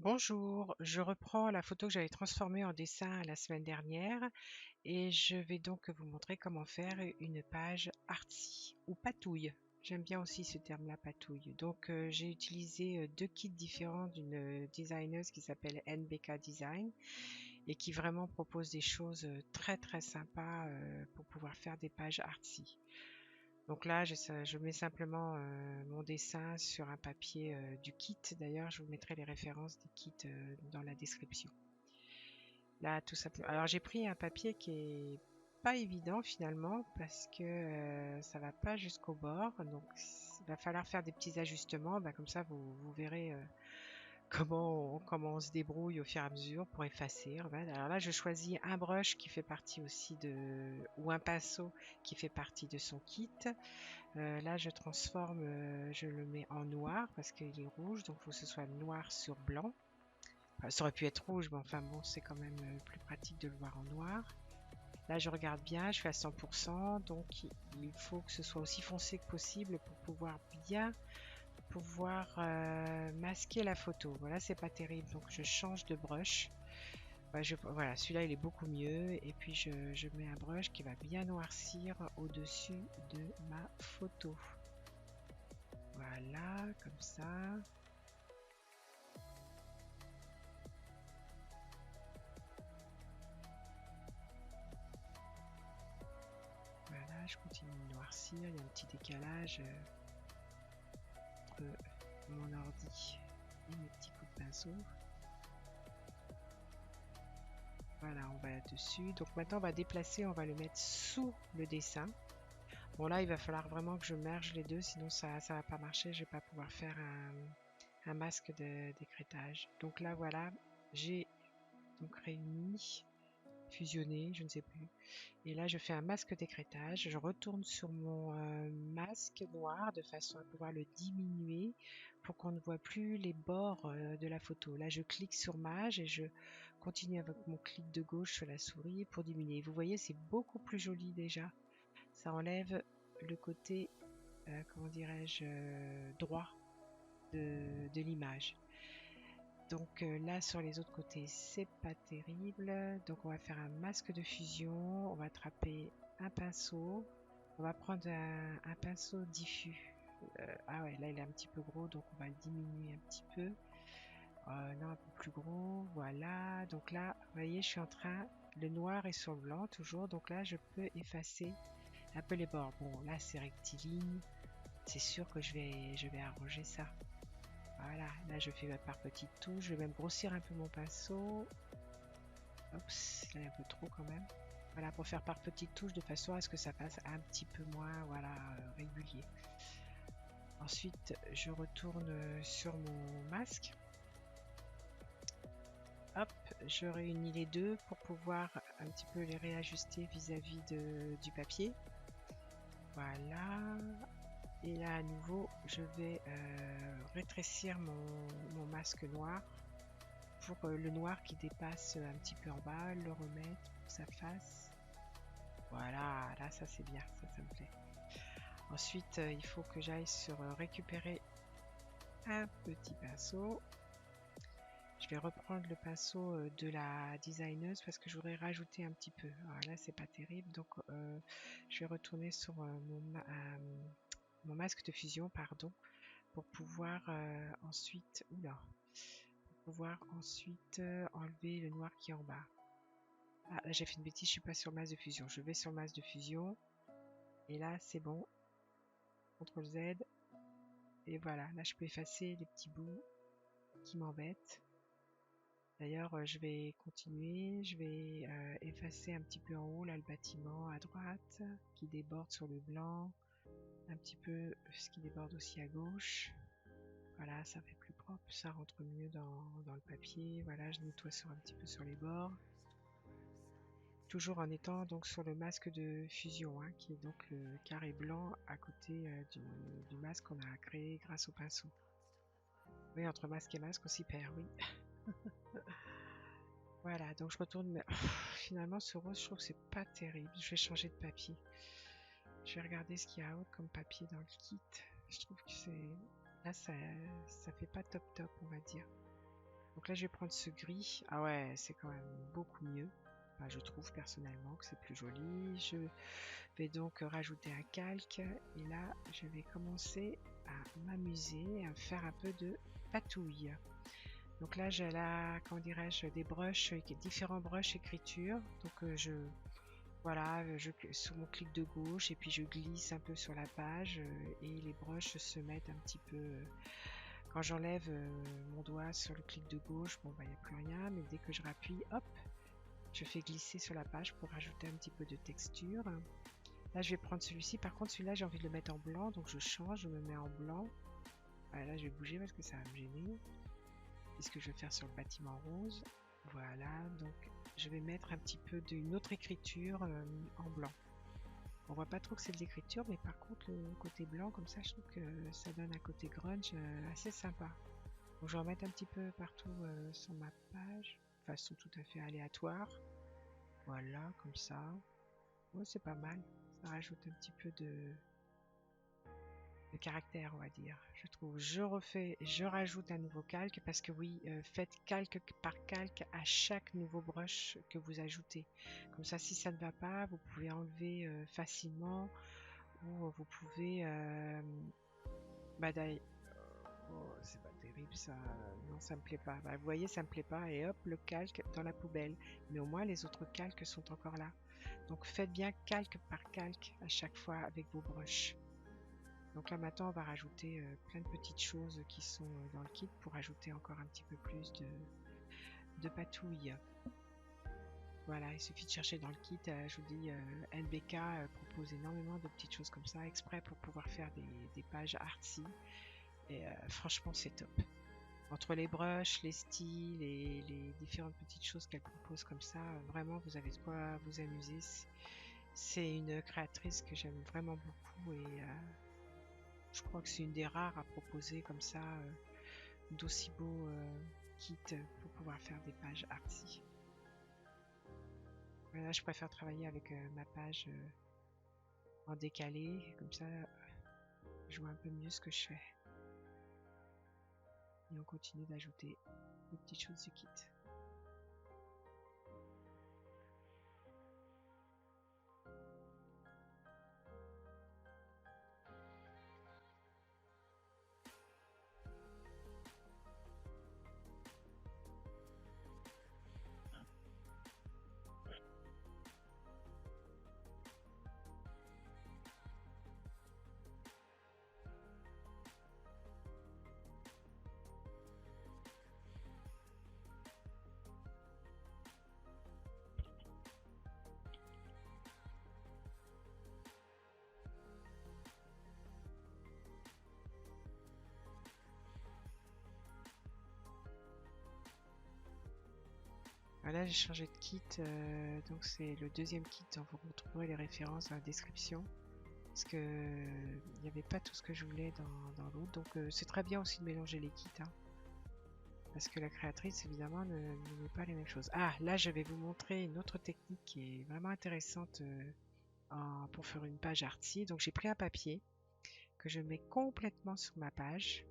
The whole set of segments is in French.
Bonjour, je reprends la photo que j'avais transformée en dessin la semaine dernière et je vais donc vous montrer comment faire une page artsy ou patouille. J'aime bien aussi ce terme-là, patouille. Donc j'ai utilisé deux kits différents d'une designeuse qui s'appelle NBK Design et qui vraiment propose des choses très très sympas pour pouvoir faire des pages artsy. Donc là, je mets simplement mon dessin sur un papier du kit. D'ailleurs, je vous mettrai les références des kits dans la description. Là, tout simplement. Alors, j'ai pris un papier qui est pas évident finalement parce que ça va pas jusqu'au bord. Donc, il va falloir faire des petits ajustements. Bah, comme ça, vous verrez comment on se débrouille au fur et à mesure pour effacer. Voilà. Alors là, je choisis un brush qui fait partie aussi ou un pinceau qui fait partie de son kit. Là, je transforme, je le mets en noir parce qu'il est rouge, donc il faut que ce soit noir sur blanc. Enfin, ça aurait pu être rouge, mais enfin bon, c'est quand même plus pratique de le voir en noir. Là, je regarde bien, je suis à 100%, donc il faut que ce soit aussi foncé que possible pour pouvoir bien masquer la photo. Voilà, c'est pas terrible, donc je change de brush. Voilà, celui-là il est beaucoup mieux. Et puis je mets un brush qui va bien noircir au-dessus de ma photo. Voilà, comme ça. Voilà, je continue de noircir. Il y a un petit décalage entre mon ordi et mes petits coups de pinceau. Voilà, on va là-dessus. Donc maintenant, on va déplacer, on va le mettre sous le dessin. Bon, là, il va falloir vraiment que je merge les deux, sinon ça va pas marcher. Je vais pas pouvoir faire un masque d'écrêtage. Donc là, voilà, j'ai donc réuni, fusionné, je ne sais plus. Et là, je fais un masque d'écrêtage. Je retourne sur mon masque noir de façon à pouvoir le diminuer pour qu'on ne voit plus les bords de la photo. Là, je clique sur Mage et je continue avec mon clic de gauche sur la souris pour diminuer. Vous voyez, c'est beaucoup plus joli déjà. Ça enlève le côté, comment dirais-je, droit de l'image. Donc là, sur les autres côtés, c'est pas terrible. Donc on va faire un masque de fusion. On va attraper un pinceau. On va prendre un pinceau diffus. Ah ouais, là il est un petit peu gros, donc on va le diminuer un petit peu. Non, un peu plus gros. Voilà. Donc là, vous voyez, je suis en train. Le noir est sur le blanc toujours. Donc là, je peux effacer un peu les bords. Bon, là c'est rectiligne. C'est sûr que je vais arranger ça. Voilà, là je fais par petites touches, je vais même grossir un peu mon pinceau. Oups, là un peu trop quand même. Voilà, pour faire par petites touches de façon à ce que ça passe un petit peu moins, voilà, régulier. Ensuite, je retourne sur mon masque. Hop, je réunis les deux pour pouvoir un petit peu les réajuster vis-à-vis du papier. Voilà. Et là, à nouveau, je vais rétrécir mon masque noir pour le noir qui dépasse un petit peu en bas, le remettre pour que ça fasse. Voilà, là ça c'est bien, ça me plaît. Ensuite, il faut que j'aille sur récupérer un petit pinceau. Je vais reprendre le pinceau de la designeuse parce que je voudrais rajouter un petit peu. Alors là, c'est pas terrible, donc je vais retourner sur mon masque de fusion, pardon, pour pouvoir ensuite, enlever le noir qui est en bas. Ah, là j'ai fait une bêtise, je suis pas sur le masque de fusion. Je vais sur le masque de fusion. Et là c'est bon. CTRL Z. Et voilà, là je peux effacer les petits bouts qui m'embêtent. D'ailleurs, je vais continuer. Je vais effacer un petit peu en haut, là, le bâtiment à droite, qui déborde sur le blanc. Un petit peu ce qui déborde aussi à gauche. Voilà, ça fait plus propre, ça rentre mieux dans le papier. Voilà, je nettoie un petit peu sur les bords. Toujours en étant donc sur le masque de fusion, hein, qui est donc le carré blanc à côté du masque qu'on a créé grâce au pinceau. Oui, entre masque et masque on s'y perd, oui. Voilà, donc je retourne, mais finalement ce rose je trouve que c'est pas terrible. Je vais changer de papier. Je vais regarder ce qu'il y a autre comme papier dans le kit. Je trouve que là ça fait pas top top, on va dire. Donc Donc là, je vais prendre ce gris. Ah ouais, c'est quand même beaucoup mieux. Enfin, je trouve personnellement que c'est plus joli. Je vais donc rajouter un calque. Et là, je vais commencer à m'amuser, à faire un peu de patouille. Donc là, j'ai là, comment dirais-je, des brushes, différents brushes écriture. Donc voilà, sur mon clic de gauche et puis je glisse un peu sur la page et les brushes se mettent un petit peu. Quand j'enlève mon doigt sur le clic de gauche, bon bah il n'y a plus rien, mais dès que je rappuie, hop, je fais glisser sur la page pour rajouter un petit peu de texture. Là, je vais prendre celui-ci. Par contre, celui-là, j'ai envie de le mettre en blanc, donc je change, je me mets en blanc. Là, je vais bouger parce que ça va me gêner. Puisque je vais faire sur le bâtiment rose. Voilà, donc je vais mettre un petit peu d'une autre écriture en blanc. On voit pas trop que c'est de l'écriture, mais par contre le côté blanc comme ça, je trouve que ça donne un côté grunge assez sympa. Donc je vais en mettre un petit peu partout sur ma page, de façon tout à fait aléatoire. Voilà, comme ça. Ouais, c'est pas mal. Ça rajoute un petit peu de caractère, on va dire. Je trouve. Je rajoute un nouveau calque parce que oui, faites calque par calque à chaque nouveau brush que vous ajoutez. Comme ça, si ça ne va pas, vous pouvez enlever facilement ou vous pouvez. Bah, oh, c'est pas terrible ça. Non, ça me plaît pas. Bah, vous voyez, ça me plaît pas et hop, le calque dans la poubelle. Mais au moins, les autres calques sont encore là. Donc, faites bien calque par calque à chaque fois avec vos brushes. Donc là maintenant on va rajouter plein de petites choses qui sont dans le kit pour ajouter encore un petit peu plus de patouille. Voilà, il suffit de chercher dans le kit, je vous dis, NBK propose énormément de petites choses comme ça, exprès pour pouvoir faire des pages artsy. Et franchement c'est top. Entre les brushes, les styles et les différentes petites choses qu'elle propose comme ça, vraiment vous avez de quoi vous amuser. C'est une créatrice que j'aime vraiment beaucoup et je crois que c'est une des rares à proposer comme ça d'aussi beaux kits pour pouvoir faire des pages artsy. Là, je préfère travailler avec ma page en décalé, comme ça je vois un peu mieux ce que je fais. Et on continue d'ajouter des petites choses du kit. Voilà, j'ai changé de kit, donc c'est le deuxième kit, donc vous retrouverez les références dans la description. Parce que il n'y avait pas tout ce que je voulais dans l'autre, donc c'est très bien aussi de mélanger les kits. Hein, parce que la créatrice évidemment ne met pas les mêmes choses. Ah, là je vais vous montrer une autre technique qui est vraiment intéressante pour faire une page artsy. Donc j'ai pris un papier que je mets complètement sur ma page.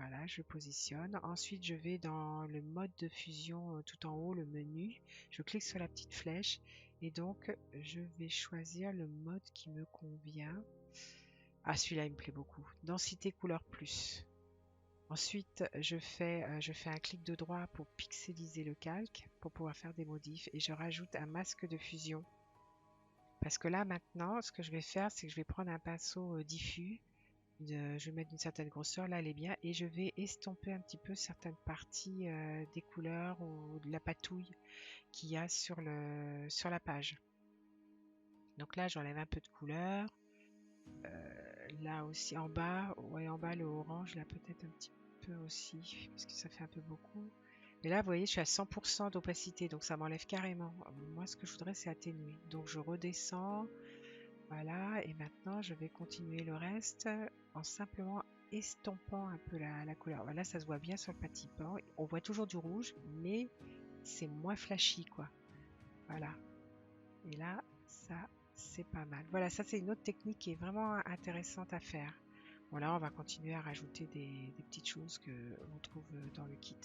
Voilà, je positionne. Ensuite, je vais dans le mode de fusion tout en haut, le menu. Je clique sur la petite flèche et donc je vais choisir le mode qui me convient. Ah, celui-là, il me plaît beaucoup. Densité couleur plus. Ensuite, je fais un clic de droit pour pixeliser le calque, pour pouvoir faire des modifs et je rajoute un masque de fusion. Parce que là, maintenant, ce que je vais faire, c'est que je vais prendre un pinceau diffus. Je vais mettre une certaine grosseur, là elle est bien, et je vais estomper un petit peu certaines parties des couleurs ou de la patouille qu'il y a sur la page. Donc là j'enlève un peu de couleur. Là aussi en bas, ouais en bas le orange, là peut-être un petit peu aussi, parce que ça fait un peu beaucoup. Et là vous voyez je suis à 100% d'opacité, donc ça m'enlève carrément. Moi ce que je voudrais c'est atténuer. Donc je redescends. Voilà, et maintenant je vais continuer le reste en simplement estompant un peu la couleur. Voilà, ça se voit bien sur le petit pan. On voit toujours du rouge, mais c'est moins flashy, quoi. Voilà. Et là, ça, c'est pas mal. Voilà, ça c'est une autre technique qui est vraiment intéressante à faire. Voilà, on va continuer à rajouter des petites choses que l'on trouve dans le kit.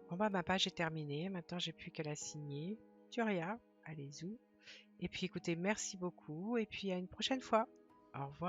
Bon bah ma page est terminée, maintenant j'ai plus qu'à la signer. Turia, allez-y. Et puis écoutez, merci beaucoup et puis à une prochaine fois. Au revoir.